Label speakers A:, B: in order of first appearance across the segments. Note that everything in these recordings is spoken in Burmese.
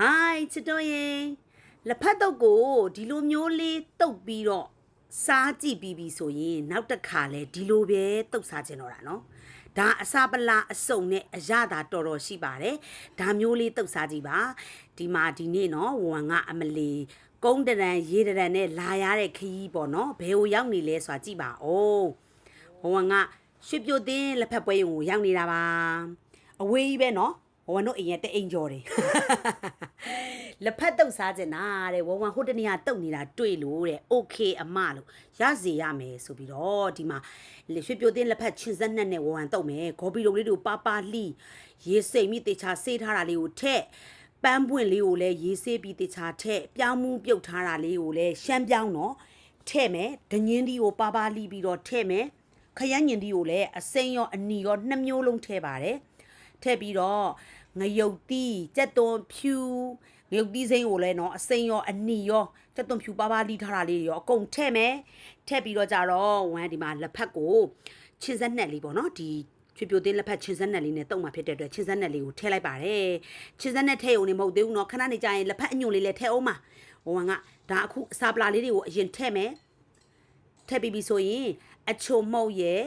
A: Hi ချစ်တော်ရင်လက်ဖက်တုပ်ကိုဒီလိုမျိုးလေးတုပ်ပြီးတော့စားကြည့်ပြီးဆိုရင်နောက်တစ်ခါလဲဒီလိုပဲတုပ်စားခြင်းတော့တာနော်ဒါအစာပလာအစုံနဲ့အရသာတော်တော်ရှိပါတယ်ဒါမျိုးလေးတုပ်စားကြည့်ပါဒီမှာဒီနေ့နော်ဝန်ကအမလီကုန်းတရံရေးတရံနဲ့လာရတဲ့ခရီးပေါ့နော်ဘယ်ကိုရောက်နေလဲဆိုတာကြည့်ပါဦးဝန်ကရွှေပြိုတင်းလက်ဖက်ပွဲရုံကိုရောက်နေတာပါအဝေးကြီးပဲနော်ဝန်တို့အိမ်ရဲ့တအိမ်ကျော်တယ်လက်ဖက်တုပ်စားကြတာတဲ့ဝဝဟိုတနေ့ကတုပ်နေတာတွေ့လို့တဲ့ okay အမလို့ရစေရမယ်ဆိုပြီးတော့ဒီမှာရွှေပြိုတင်းလက်ဖက်ချင်းစက်နဲ့ဝဝတုပ်မယ်ဂေါ်ဘီလုံးလေးတို့ပါပါလှီရေစိမ်မိတေချာဆေးထားတာလေးကိုထက်ပန်းပွင့်လေးကိုလည်းရေးဆေးပြီးတေချာထက်ပြောင်းမှုပြုတ်ထားတာလေးကိုလည်းရှမ်းပြောင်းတော့ထဲ့မယ်ဒညင်းဒီကိုပါပါလှီပြီးတော့ထဲ့မယ်ခရမ်းညင်ဒီကိုလည်းအစိမ်းရောအနီရောနှစ်မျိုးလုံးထဲ့ပါတယ်ထည့်ပြီးတော့ငရုတ်တီးကြက်သွန်ဖြူငရုတ်တီးစိမ်းကိုလည်းနော်အစိမ်းရောအနီရောကြက်သွန်ဖြူပါပါလီထားတာလေးရောအကုန်ထည့်မယ်ထည့်ပြီးတော့ကြတော့ဝမ်းဒီမှာလက်ဖက်ကိုချင်းစက်နဲ့လေးပေါ့နော်ဒီချွေပြိုသေးလက်ဖက်ချင်းစက်နဲ့လေးနဲ့တုံမှဖြစ်တဲ့အတွက်ချင်းစက်နဲ့လေးကိုထည့်လိုက်ပါတယ်ချင်းစက်နဲ့ထည့်ရုံနဲ့မဟုတ်သေးဘူးနော်ခဏနေကြရင်လက်ဖက်အညွန့်လေးလည်းထည့်အောင်ပါဝမ်းကဒါအခုအစာပလာလေးတွေကိုအရင်ထည့်မယ်ထည့်ပြီးပြီဆိုရင်အချုံမှုတ်ရဲ့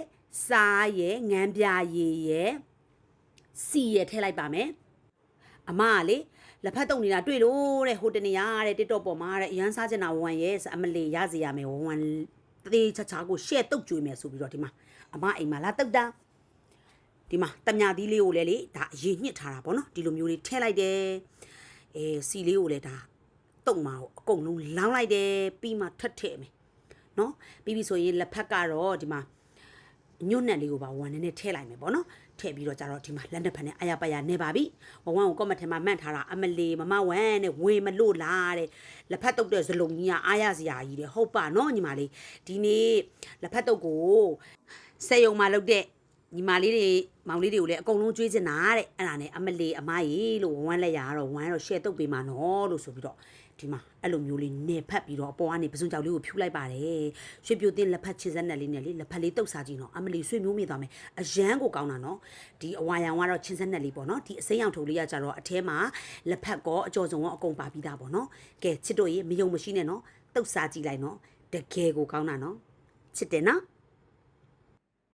A: စားရဲ့ငန်းပြရည်ရဲ့စီရထည့်လိုက်ပါမယ်အမကလေလက်ဖက်တုံနေတာတွေ့လို့တဲ့ဟိုတနေရတဲ့ TikTok ပေါ်မှာတဲ့အရန်စားချင်တာဝန်ရဲ့အမလေးရစီရမယ်ဝန်တေးချာချာကို share တုတ်ကြွေးမယ်ဆိုပြီးတော့ဒီမှာအမအိမ်မှာလာတုတ်တာဒီမှာတမြသီးလေးကိုလည်းလေဒါအရင်ညှစ်ထားတာပေါ့နော်ဒီလိုမျိုးလေးထည့်လိုက်တယ်စီလေးကိုလည်းဒါတုံမှာကိုအကုန်လုံးလောင်းလိုက်တယ်ပြီးမှထပ်ထည့်မယ်နော်ပြီးပြီဆိုရင်လက်ဖက်ကတော့ဒီမှာညွန့်နဲ့လေးကိုပါဝမ်းနဲ့ထည့်လိုက်မယ်ပေါ့နော်ထည့်ပြီးတော့ကြတော့ဒီမှာလက်နှစ်ဖက်နဲ့အယာပယာနေပါပြီဝမ်းကိုကော့မထဲမှာမှန့်ထားတာအမလီမမဝမ်းနဲ့ဝေမလို့လားတဲ့လက်ဖက်တုပ်တဲ့ဇလုံးကြီးကအားရစရာကြီးတယ်ဟုတ်ပါနော်ညီမလေးဒီနေ့လက်ဖက်တုပ်ကိုစက်ယုံမှာလုပ်တဲ့ညီမလေးတွေမောင်လေးတွေကိုလည်းအကုန်လုံးကြွေးချင်တာတဲ့အဲ့ဒါနဲ့အမလီအမကြီးလို့ဝမ်းလက်ရတော့ဝမ်းတော့ share တုပ်ပေးမှာနော်လို့ဆိုပြီးတော့ဒီမှာအဲ့လိုမျိုးလေးနေဖက်ပြီးတော့အပေါ်ကနေပစုံကြောက်လေးကိုဖြူလိုက်ပါတယ်ရွှေပြိုတင်းလက်ဖက်ချင်းစက်နဲ့လေးနဲ့လေလက်ဖက်လေးတုပ်စားကြည့်နော်အမလီဆွေမျိုးမိသွားမယ်အရန်ကိုကောင်းတာနော်ဒီအဝါရောင်ကတော့ချင်းစက်နဲ့လေးပေါ့နော်ဒီအစိမ်းရောင်ထုံလေးကကြတော့အထဲမှာလက်ဖက်ကောအကျော်စုံကောအကုန်ပါပြီးသားပေါ့နော်ကဲချစ်တို့ရေမယုံမရှိနဲ့နော်တုပ်စားကြည့်လိုက်နော်တကယ်ကိုကောင်းတာနော်ချစ်တယ်နော်